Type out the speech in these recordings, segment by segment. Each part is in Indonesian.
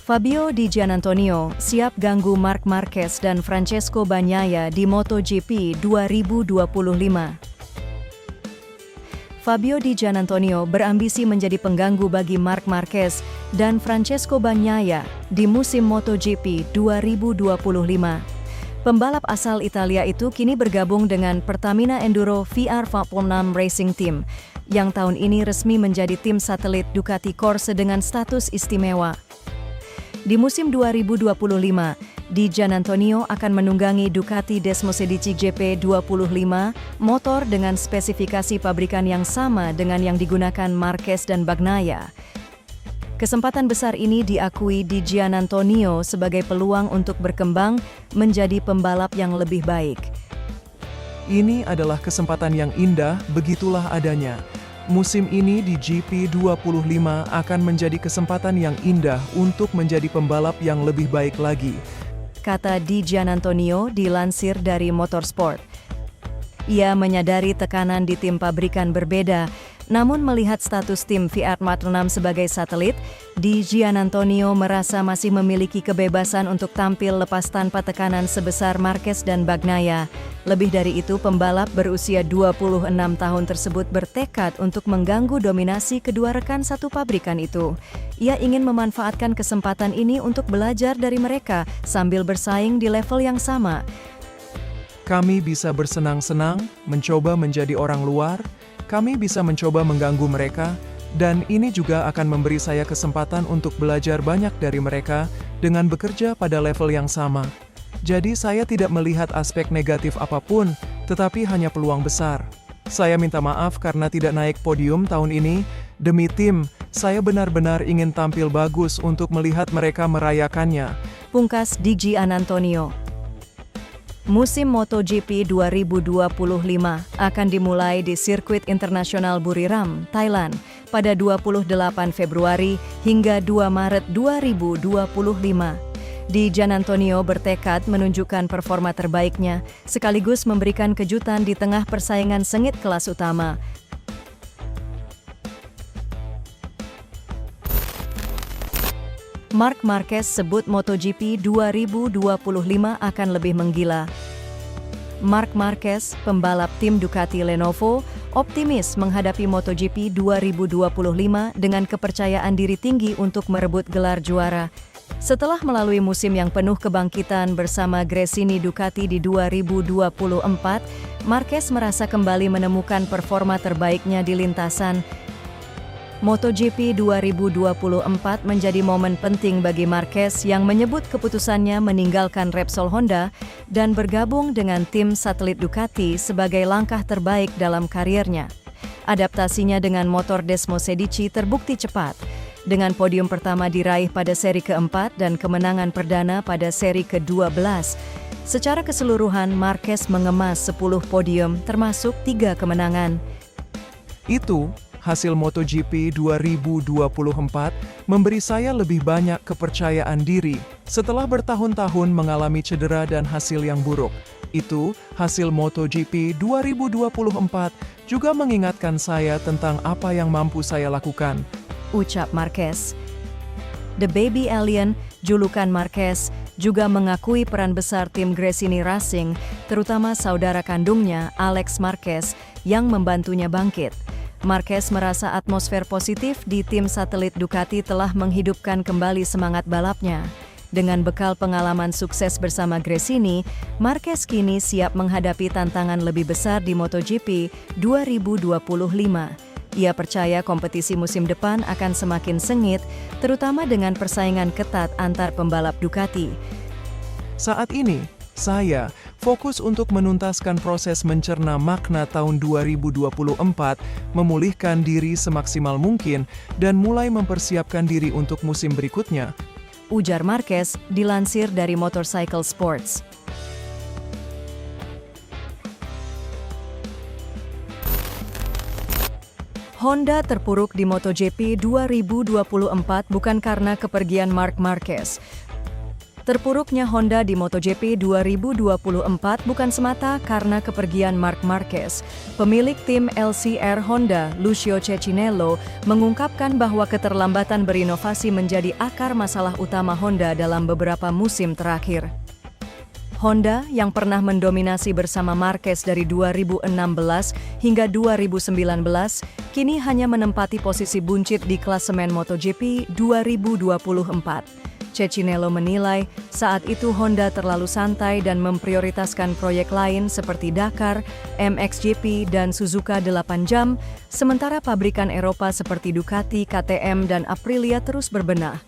Fabio Di Giannantonio siap ganggu Marc Marquez dan Francesco Bagnaia di MotoGP 2025. Fabio Di Giannantonio berambisi menjadi pengganggu bagi Marc Marquez dan Francesco Bagnaia di musim MotoGP 2025. Pembalap asal Italia itu kini bergabung dengan Pertamina Enduro VR46 Racing Team, yang tahun ini resmi menjadi tim satelit Ducati Corse dengan status istimewa. Di musim 2025, Di Giannantonio akan menunggangi Ducati Desmosedici GP25 motor dengan spesifikasi pabrikan yang sama dengan yang digunakan Marquez dan Bagnaia. Kesempatan besar ini diakui Di Giannantonio sebagai peluang untuk berkembang menjadi pembalap yang lebih baik. Ini adalah kesempatan yang indah, begitulah adanya. Musim ini di GP25 akan menjadi kesempatan yang indah untuk menjadi pembalap yang lebih baik lagi, kata Di Giannantonio dilansir dari Motorsport. Ia menyadari tekanan di tim pabrikan berbeda, namun melihat status tim VR46 sebagai satelit, Di Giannantonio merasa masih memiliki kebebasan untuk tampil lepas tanpa tekanan sebesar Marquez dan Bagnaia. Lebih dari itu, pembalap berusia 26 tahun tersebut bertekad untuk mengganggu dominasi kedua rekan satu pabrikan itu. Ia ingin memanfaatkan kesempatan ini untuk belajar dari mereka sambil bersaing di level yang sama. Kami bisa bersenang-senang, mencoba menjadi orang luar, kami bisa mencoba mengganggu mereka, dan ini juga akan memberi saya kesempatan untuk belajar banyak dari mereka dengan bekerja pada level yang sama. Jadi saya tidak melihat aspek negatif apapun, tetapi hanya peluang besar. Saya minta maaf karena tidak naik podium tahun ini. Demi tim, saya benar-benar ingin tampil bagus untuk melihat mereka merayakannya, pungkas Di Giannantonio. Musim MotoGP 2025 akan dimulai di sirkuit internasional Buriram, Thailand, pada 28 Februari hingga 2 Maret 2025. Di Giannantonio bertekad menunjukkan performa terbaiknya, sekaligus memberikan kejutan di tengah persaingan sengit kelas utama. Marc Marquez sebut MotoGP 2025 akan lebih menggila. Marc Marquez, pembalap tim Ducati Lenovo, optimis menghadapi MotoGP 2025 dengan kepercayaan diri tinggi untuk merebut gelar juara. Setelah melalui musim yang penuh kebangkitan bersama Gresini Ducati di 2024, Marquez merasa kembali menemukan performa terbaiknya di lintasan. MotoGP 2024 menjadi momen penting bagi Marquez yang menyebut keputusannya meninggalkan Repsol Honda dan bergabung dengan tim satelit Ducati sebagai langkah terbaik dalam kariernya. Adaptasinya dengan motor Desmosedici terbukti cepat, dengan podium pertama diraih pada seri keempat dan kemenangan perdana pada seri ke-12. Secara keseluruhan, Marquez mengemas 10 podium termasuk 3 kemenangan. Itu hasil MotoGP 2024 memberi saya lebih banyak kepercayaan diri setelah bertahun-tahun mengalami cedera dan hasil yang buruk. Itu, hasil MotoGP 2024 juga mengingatkan saya tentang apa yang mampu saya lakukan, ucap Marquez. The Baby Alien, julukan Marquez, juga mengakui peran besar tim Gresini Racing, terutama saudara kandungnya, Alex Marquez, yang membantunya bangkit. Marquez merasa atmosfer positif di tim satelit Ducati telah menghidupkan kembali semangat balapnya. Dengan bekal pengalaman sukses bersama Gresini, Marquez kini siap menghadapi tantangan lebih besar di MotoGP 2025. Ia percaya kompetisi musim depan akan semakin sengit, terutama dengan persaingan ketat antar pembalap Ducati. Saat ini, saya fokus untuk menuntaskan proses mencerna makna tahun 2024, memulihkan diri semaksimal mungkin, dan mulai mempersiapkan diri untuk musim berikutnya, ujar Marquez dilansir dari Motorcycle Sports. Honda terpuruk di MotoGP 2024 bukan karena kepergian Marc Marquez. Terpuruknya Honda di MotoGP 2024 bukan semata karena kepergian Marc Marquez. Pemilik tim LCR Honda, Lucio Cecchinello, mengungkapkan bahwa keterlambatan berinovasi menjadi akar masalah utama Honda dalam beberapa musim terakhir. Honda yang pernah mendominasi bersama Marquez dari 2016 hingga 2019, kini hanya menempati posisi buncit di klasemen MotoGP 2024. Cecchinello menilai saat itu Honda terlalu santai dan memprioritaskan proyek lain seperti Dakar, MXGP, dan Suzuka 8 jam, sementara pabrikan Eropa seperti Ducati, KTM, dan Aprilia terus berbenah.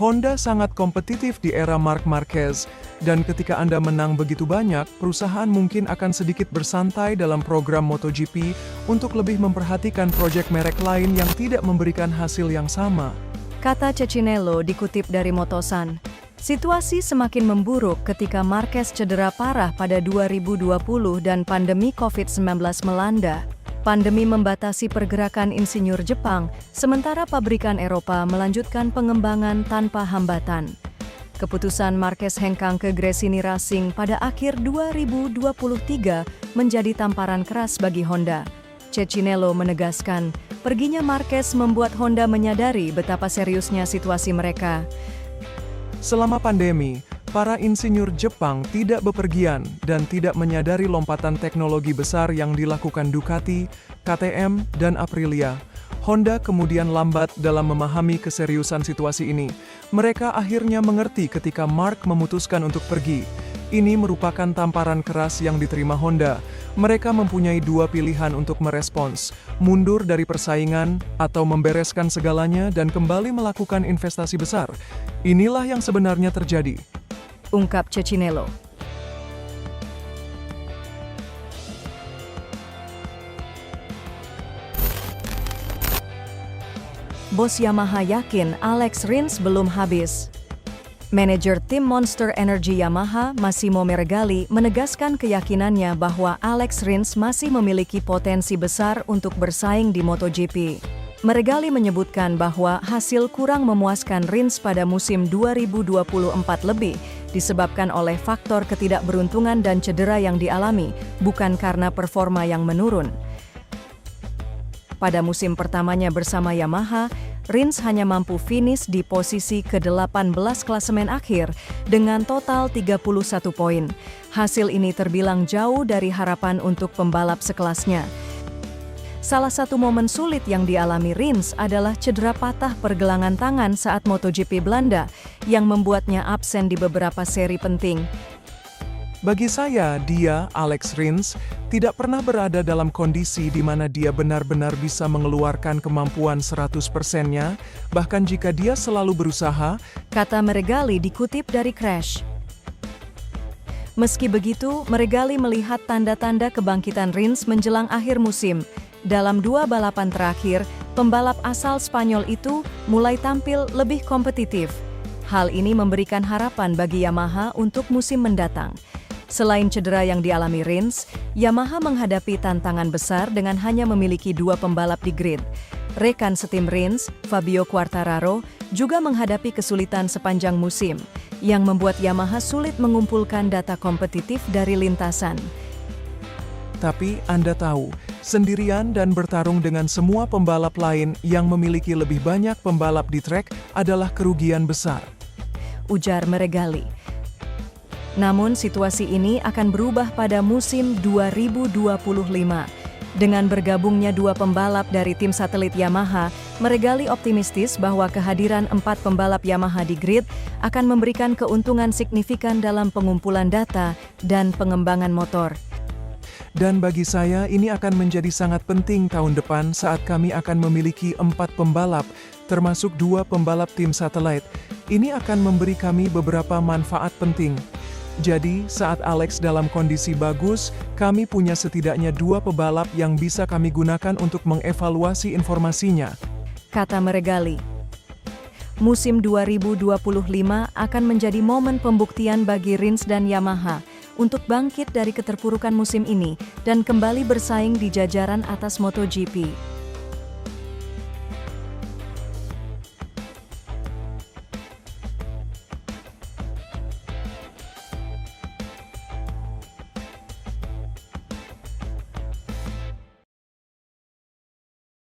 Honda sangat kompetitif di era Marc Marquez, dan ketika Anda menang begitu banyak, perusahaan mungkin akan sedikit bersantai dalam program MotoGP untuk lebih memperhatikan proyek merek lain yang tidak memberikan hasil yang sama. Kata Cecchinello dikutip dari Motosan. Situasi semakin memburuk ketika Marquez cedera parah pada 2020 dan pandemi COVID-19 melanda. Pandemi membatasi pergerakan insinyur Jepang, sementara pabrikan Eropa melanjutkan pengembangan tanpa hambatan. Keputusan Marquez hengkang ke Gresini Racing pada akhir 2023 menjadi tamparan keras bagi Honda. Cecchinello menegaskan, perginya Marquez membuat Honda menyadari betapa seriusnya situasi mereka. Selama pandemi, para insinyur Jepang tidak bepergian dan tidak menyadari lompatan teknologi besar yang dilakukan Ducati, KTM, dan Aprilia. Honda kemudian lambat dalam memahami keseriusan situasi ini. Mereka akhirnya mengerti ketika Marc memutuskan untuk pergi. Ini merupakan tamparan keras yang diterima Honda. Mereka mempunyai dua pilihan untuk merespons, mundur dari persaingan atau membereskan segalanya dan kembali melakukan investasi besar. Inilah yang sebenarnya terjadi, ungkap Cecchinello. Bos Yamaha yakin Alex Rins belum habis. Manajer tim Monster Energy Yamaha, Massimo Meregali, menegaskan keyakinannya bahwa Alex Rins masih memiliki potensi besar untuk bersaing di MotoGP. Meregali menyebutkan bahwa hasil kurang memuaskan Rins pada musim 2024 lebih disebabkan oleh faktor ketidakberuntungan dan cedera yang dialami, bukan karena performa yang menurun. Pada musim pertamanya bersama Yamaha, Rins hanya mampu finish di posisi ke-18 klasemen akhir dengan total 31 poin. Hasil ini terbilang jauh dari harapan untuk pembalap sekelasnya. Salah satu momen sulit yang dialami Rins adalah cedera patah pergelangan tangan saat MotoGP Belanda yang membuatnya absen di beberapa seri penting. Bagi saya, Alex Rins, tidak pernah berada dalam kondisi di mana dia benar-benar bisa mengeluarkan kemampuan 100%-nya, bahkan jika dia selalu berusaha, kata Meregali dikutip dari Crash. Meski begitu, Meregali melihat tanda-tanda kebangkitan Rins menjelang akhir musim. Dalam dua balapan terakhir, pembalap asal Spanyol itu mulai tampil lebih kompetitif. Hal ini memberikan harapan bagi Yamaha untuk musim mendatang. Selain cedera yang dialami Rins, Yamaha menghadapi tantangan besar dengan hanya memiliki dua pembalap di grid. Rekan setim Rins, Fabio Quartararo, juga menghadapi kesulitan sepanjang musim, yang membuat Yamaha sulit mengumpulkan data kompetitif dari lintasan. Tapi Anda tahu, sendirian dan bertarung dengan semua pembalap lain yang memiliki lebih banyak pembalap di trek adalah kerugian besar, ujar Meregali. Namun situasi ini akan berubah pada musim 2025. Dengan bergabungnya dua pembalap dari tim satelit Yamaha, Meregali optimistis bahwa kehadiran 4 pembalap Yamaha di grid akan memberikan keuntungan signifikan dalam pengumpulan data dan pengembangan motor. Dan bagi saya ini akan menjadi sangat penting tahun depan saat kami akan memiliki 4 pembalap, termasuk 2 pembalap tim satelit. Ini akan memberi kami beberapa manfaat penting. Jadi, saat Alex dalam kondisi bagus, kami punya setidaknya 2 pebalap yang bisa kami gunakan untuk mengevaluasi informasinya, kata Meregali. Musim 2025 akan menjadi momen pembuktian bagi Rins dan Yamaha untuk bangkit dari keterpurukan musim ini dan kembali bersaing di jajaran atas MotoGP.